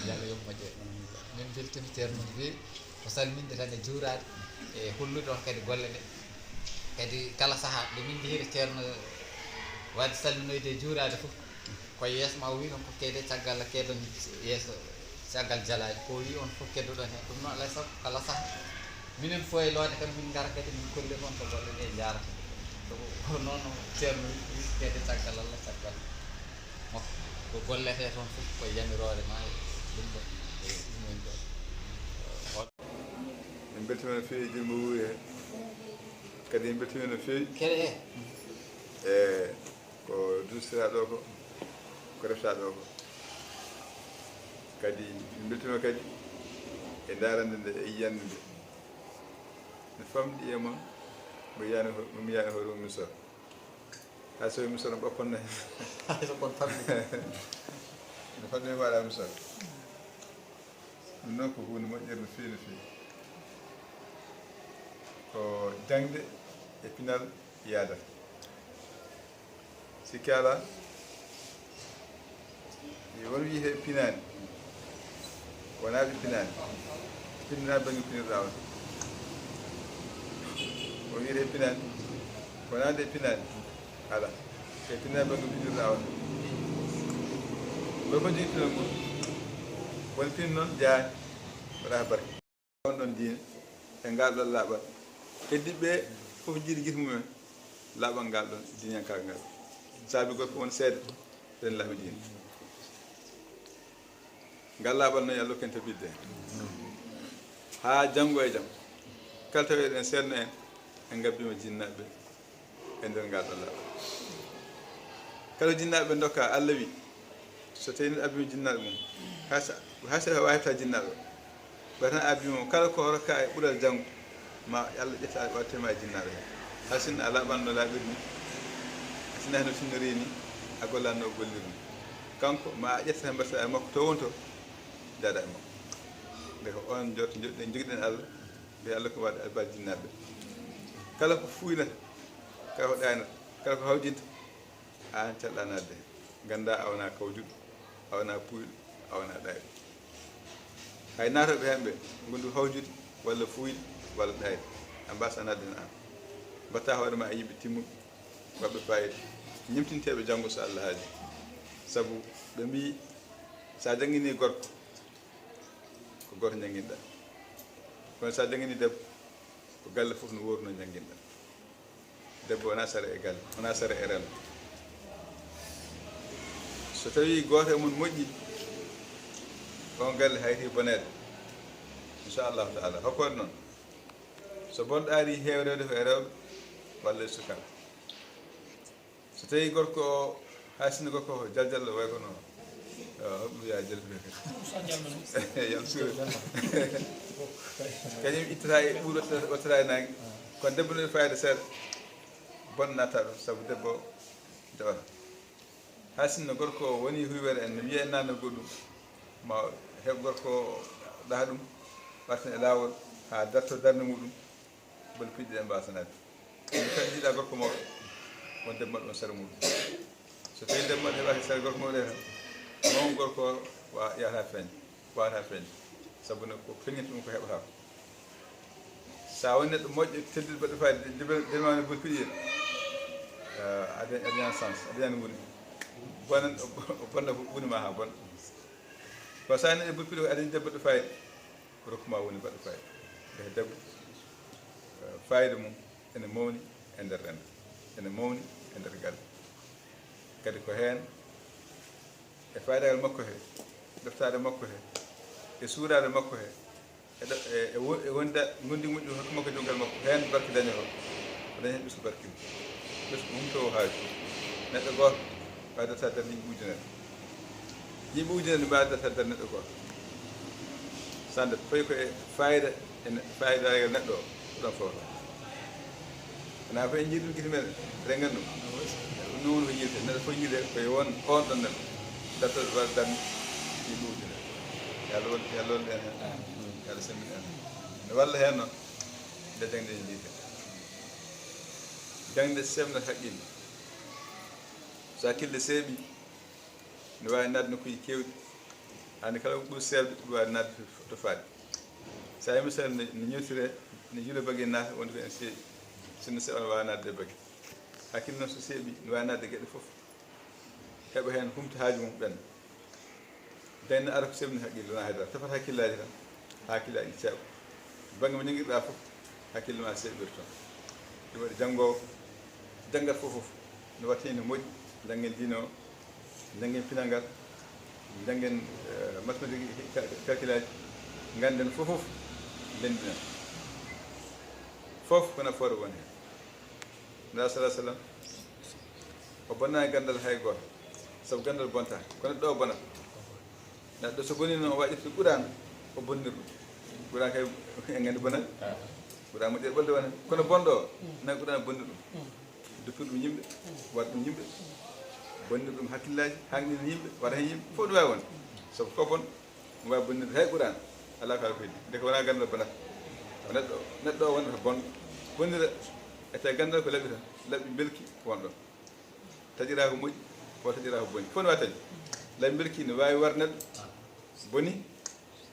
yalla yo moƴƴe min beltini ceerno no feewi ko salminde tan e juurade e hollude on kadi golle ɗe kadi kala sahaa nde min jeehiri ceerno wadde salminoyde e juurade fof koye yeeso ma o wi noon ko keede caggal keedon yeeso caggal jalade ko wi on fof keddoɗon hen ɗum noon alay saago kala saaha minen fof e loode kam min gara kadi min kolle on to golle ɗe jarata ko noon ceerno wi keede caggal Allah caggal makko ko gollete toon fof koye yamirore ma ɗum ɗo e ɗum woni ɗo min beltima no feewi jilmo wuuri he kadi min beltima no feewi keɗe e ko dustira ɗo ko refta ɗo ko kadi min beltima kadi e darande nde e yiyande nde ne famɗi e mon mo yiyani hoore mum misor hay so misor no ɓakkonna hen hay so kon famɗi no famɗi mi waɗa misor ɗum noon ko hunde moƴƴere no feewi no feewi ko jangde e pinal yaadata sikki ala won wiyete pinani wona ɓe pinani pinnaa bangi pinirɗa on o wiyete pinani wona nde pinani ala e pinnaa bangi pinirɗa on ɗo ko jogui pinal mum won pin noon jaani waɗa barke on ɗon diine e ngalɗon laaɓal heddiɓe fof jiiɗi guite mumen laaɓal ngal ɗon diñankal ngal saabi goto won seeɗa ɗen laaɓi diine ngal laaɓal noon yo Allah hokken tabidde ha janngo e jaam kala tawi eɗen seedno en gabbima jinnaɓe e nder ngal ɗon laaɓal kala jinnaɓe dokka Allah wi so tawi neɗɗo abbima jinnaɗo mum haysa wawata jinnaɗo ɓay tan abbima kala ko rokka e ɓuural janngo ma Allah ƴetta wattema e jinnaɗo he hay sinno a laaɓanno laaɓiri ni sina heno finnori ni a gollanno o golliri ni kanko ma a ƴetta mbatta e makko to wonto jaada e makko nde ko on jotto joɗɗen jogiɗen Allah mbiya Allah ko waɗa albaji jinnaɓe kala ko fuynata kala ko ɗaynata kala ko hawjinta an calɗa nadde hen ganda a wona kawjuɗo a wona puyɗo a wona ɗayɗo hay natoɓe hen ɓe gondu hawjude walla fuyde walla ɗayde a mbasa nadde hen an mbatta hoorema e yimɓe timmuɓe waɓɓe fayida ñimtinteɓe janggo so Allah haaji saabu ɓe mbi sa jangguini gorko ko goto jangguinɗa kono sa jangguini debbo ko galle foof no woruno jangguinɗa debbo wona sara e galle wona sara e rendo so tawi goto e mum moƴƴi on galle hayti bonede inchallahu taala hokkode noon so bonɗo ari hewrede ko e rewɓe walla e sukaɓe so tawi gorko o hay sinno gorko o jaljallo way kono hoɗum wiya jallude kadi yam suure kañum ittata e ɓuuɗo wattata e nangue kono debbo no fayida seeɗa bon natta ɗum saabu debbo jawata hay sinno gorko o woni huywere en no wiya en nanno goɗɗum ma heɓ gorko o ɗaha ɗum wartan e laawol ha darto darde muɗum boni piɗɗi ɗen mbasanade ɗum kadi jiiɗa gorko mawɗo won debbo maɗɗo on sara muɗum so tawi debbo maɗɗo heɓaki sara gorko mawɗo tan mawmo gorko o yahata feeña wawata feeña saabu no ko feeñinta ɗum ko heɓata ko sa woni neɗɗo moƴƴo teddude baɗɗo fayde demani boni piɗɗi adañan sens adañani woni bonan o bonna woni ma ha bonna ko sa neɗɗo boni piɗɗi ko adañi debbo baɗɗo fayde ko rokkuma woni baɗɗo fayde e debbo fayida mum ene mawni e nder rendo ene mawni e nder galle kadi ko heen e faydagal makko he ɗoftade makko he e suurade makko he e wonda gondi moƴƴu hokka makko jongal makko heen barke dañoto ko dañi hen ɓesgu barkimo ɓesgu humto haaji neɗɗo goto waydata darde yimɓe ujunere mbawi darta darde neɗɗo goto sande fayi koye fayida fayidagal neɗɗo o ɗon fawta wona koye jiiɗi ɗum guite meɗen eɗen gandi ɗum ɗum noon ko yiide neɗɗo fof yiide koye won on ɗon neɗɗo darta waɗa darde yimɓe ujunere yallah wallu en hen yallah semmini en ne walla hen noon nde jangde en jiite jangde semnata haqqille so hakkille seeɓi ne wawi nadde nokkuji kewɗi andi kala ko ɓuri selde ɗum wawi nadde to faade sa yi misal ne ñewtire ne juula bagge naata wonde ko en seeɗi sinno seeɗa wawa nadde bagge hakkille noon so seeɓi ne wawi nadde gueɗe foof heɓa hen humta haaju mum ɓenna dayno ara ko seɓni haqqille wona haydara tefat hakkillaji tan hakkillaji ceeɓa banggue mo jangguirɗa foof hakkille ma seeɓir toon ɗum waɗi janggowo janggat fof ne watte ne moƴƴi janggen diine o janggen pinal janggen mathématique calcul aji ganden fof lendinen fof ko nafoore woni hen nda salah sallam o bonnani gandal hay goto saabu gandal bontani kono ɗo bonat neɗɗo so boni noon o waɗirta ɓuurano o bonnir ɗum ɓuura kay en gandi bonat ɓuura moƴƴere ɓolde wona kono bonɗo o nayi ɓuurano bonnir ɗum dupir ɗum yimɓe waɗa ɗum yimɓe bonnir ɗum hakkillaji hangɗina yimɓe waɗa hen yimɓe fof ɗum wawi wonde saabu ko bon mo wawi bonnirde hay ɓuurano ala kala ko heddi nde ko wona gandal bonat neɗɗo o wonata bonɗo bonnira ete gandal ko laaɓi tan laaɓi belki wonɗon taƴira ko moƴƴi o taƴira ko boni fof ne wawi taƴi laaɓi belki ne wawi war neɗɗo boni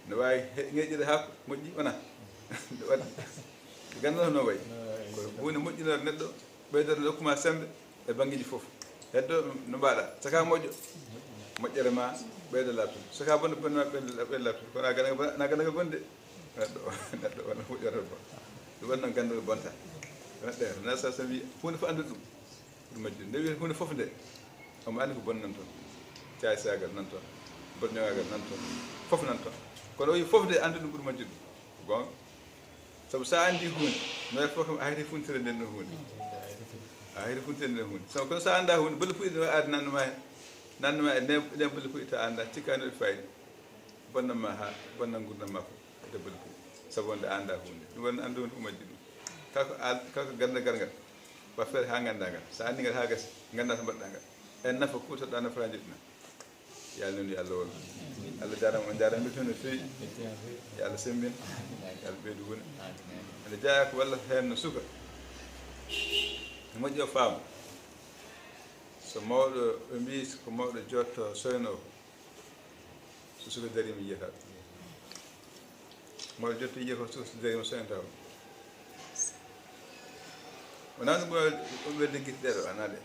ne wawi ŋeƴƴide ha moƴƴi wona nde waɗi gandal no wayi ko hunde moƴƴinore neɗɗo ɓeydore dokkuma sembe e banggueji foof heddo no mbaɗa saka moƴƴo moƴƴere ma ɓeydo labtude saka bonde bonde ma ɓeydo labtude kono na gandal bonde neɗɗo wona moƴƴere bon ɗum waɗi noon gandal bonta neɗɗo na sa wi hunde fof andude ɗum majjude nde wi hunde fof nde omo andi ko bon nan toon caay sagal nan toon bonñogagal nan toon fof nan toon kono o wi fof nde andude ɗum ɓuuri majjude gonga sabu sa andi hunde no wayi fof kam a hayri funtire nden no hunde a hayri funtire nden hunde sabu kono sa anda hunde bolle puyɗe no aade nannuma e nden bolle puyɗe ta anda cikkani ɗo fayida bonnam ma ha bonnam gurdam ma fof ede bolle puyɗe sabu wonde anda hunde ɗum woni andu hunde ko majji ɗum kako ganda gargal wa feere ha ganda ngal sa andi ngal ha gasi ganda to mbaɗɗa ngal en nafa kutoɗa nafaraji ɗuna yo Allah noon yo Allah won Allah jarama on jarama toon no feewi yo Allah sembina yo Allah ɓeydu woni ene jeeya ko wallata hen no suka no moƴƴi o faama so mawɗo ɓe mbi ko mawɗo jotto soyno so suka darima yiyata mawɗo jotto yiya ko suka so darima soynata o wona ɗum ɗum wedde guitteɗo ana de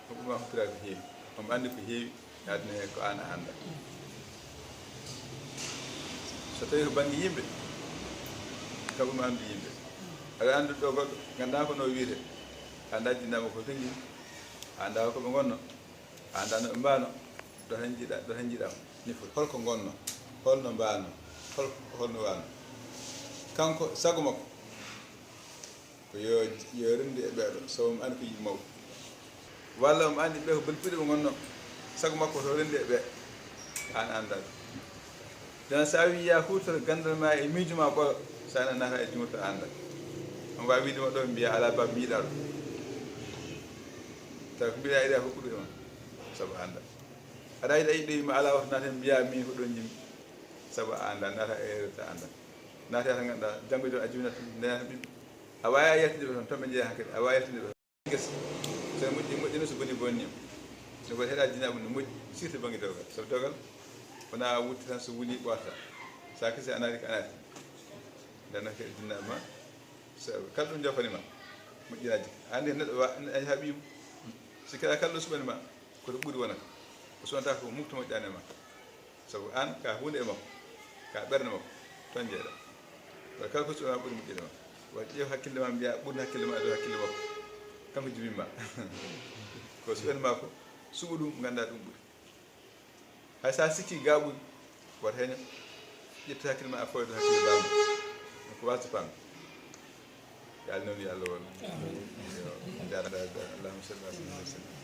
ko ɗuma huttira ko heewi omo andi ko heewi aduna he ko an a anda so tawi ko banggue yimɓe kaɓuma andu yimɓe aɗa andu ɗo goɗɗo ganda ko no wiite anda jinnama ko togui anda koɓe gonno anda no ɓe mbano ɗo tan jiiɗama ñifol holko gonno holno mbano holno wano kanko sago makko ko yo rendi e ɓeeɗo so omo andi ko yiɗi mawɗo walla omo andi ɓe ko belpuɗe ɓe gonno sago makko to rendi e ɓe an anda ɗum jon sa wi ya hutoro gandal ma e miijo ma ɓolo sa ena nata e jumto anda on wawi widema ɗo mbiya ala baba mi yiɗa ɗum tawi ko mbiɗa yiɗa ko ɓuuri on saabu anda aɗa yiɗa yiɗɗo yimɓe ala woto naten mbiya min ko ɗon jimmi saabu a anda nata e ereta anda nata tan ganduɗa janggo joni a jibinat ndenata ɓiɓɓe a wawi yettideɓe toon toon ɓe jeeya hankkadi a wawi yettideɓe gesa so moƴƴino so boni bonnima so goto heeɗa dinaɓe no moƴƴi surtout banggue dewgal sabu dewgal wona wutti tan so wuuli ɓorta sa kesi anati ko anati ndena kadi dinnaɓe ma so kala ɗum jofanima moƴƴinaji andi neɗɗo añi ha ɓiimo si kala kala ɗo suɓanima koto ɓuuri wonata o suwanta ko mofto moƴƴani e ma sabu an ka hunde e makko ka ɓerde makko toon jeeɗa wa kala ko suɓanima ɓuuri moƴƴini ma wa ƴeew hakkille ma mbiya ɓurni hakkille ma e dow hakkille makko kanko jibinma ko suɓanima ko suɓo ɗum ganda ɗum ɓuuri hay sa sikki ga ɓuuri wata heño ƴetta hakkille ma a foydo hakkille bama ko wasde pamde yo Allah noon yo Allah won yo jarama Allahumma salli ala sayyidina